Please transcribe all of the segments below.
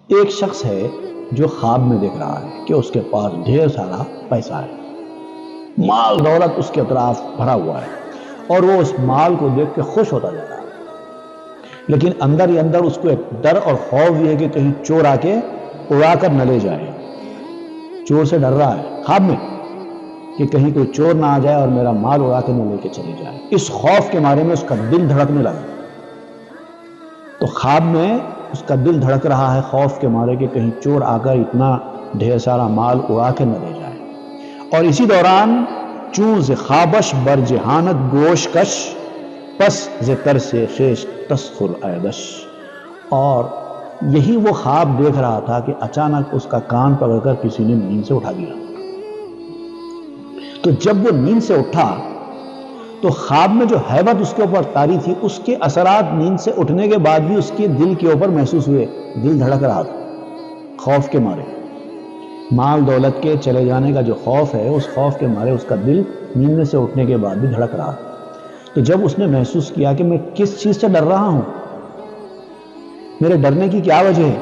ایک شخص ہے جو خواب میں دیکھ رہا ہے کہ اس کے پاس ڈھیر سارا پیسہ ہے، مال دولت اس کے اطراف بھرا ہوا ہے، اور وہ اس مال کو دیکھ کے خوش ہوتا جا رہا ہے، لیکن اندر ہی اندر اس کو ایک ڈر اور خوف یہ ہے کہ کہیں چور آ کے اڑا کر نہ لے جائے۔ چور سے ڈر رہا ہے خواب میں کہ کہیں کوئی چور نہ آ جائے اور میرا مال اڑا کے نہ لے کے چلے جائے۔ اس خوف کے مارے میں اس کا دل دھڑکنے لگا۔ تو خواب میں اس کا دل دھڑک رہا ہے خوف کے مارے کہ کہیں چور آ کر اتنا ڈھیر سارا مال اڑا کے نہ لے جائے۔ اور اسی دوران چون ز خوابش بر جہانت گوش کش، پس ز ترس خیش تسخر ایدش۔ اور یہی وہ خواب دیکھ رہا تھا کہ اچانک اس کا کان پکڑ کر کسی نے نیند سے اٹھا دیا۔ تو جب وہ نیند سے اٹھا تو خواب میں جو ہیبت اس کے اوپر طاری تھی، اس کے اثرات نیند سے اٹھنے کے بعد بھی اس کے دل کے اوپر محسوس ہوئے۔ دل دھڑک رہا تھا خوف کے مارے، مال دولت کے چلے جانے کا جو خوف ہے، اس خوف کے مارے اس کا دل نیند میں سے اٹھنے کے بعد بھی دھڑک رہا۔ تو جب اس نے محسوس کیا کہ میں کس چیز سے ڈر رہا ہوں، میرے ڈرنے کی کیا وجہ ہے،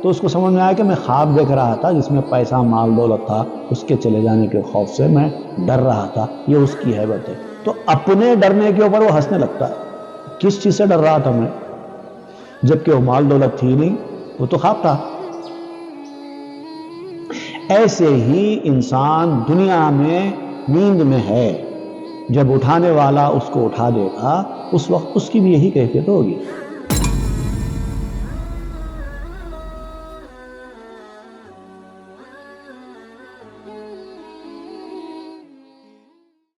تو اس کو سمجھ میں آیا کہ میں خواب دیکھ رہا تھا جس میں پیسہ مال دولت تھا، اس کے چلے جانے کے خوف سے میں ڈر رہا تھا، یہ اس کی ہیبت ہے۔ تو اپنے ڈرنے کے اوپر وہ ہنسنے لگتا ہے۔ کس چیز سے ڈر رہا تھا میں، جبکہ وہ مال دولت تھی نہیں، وہ تو خواب تھا۔ ایسے ہی انسان دنیا میں نیند میں ہے، جب اٹھانے والا اس کو اٹھا دے گا اس وقت اس کی بھی یہی کیفیت ہوگی۔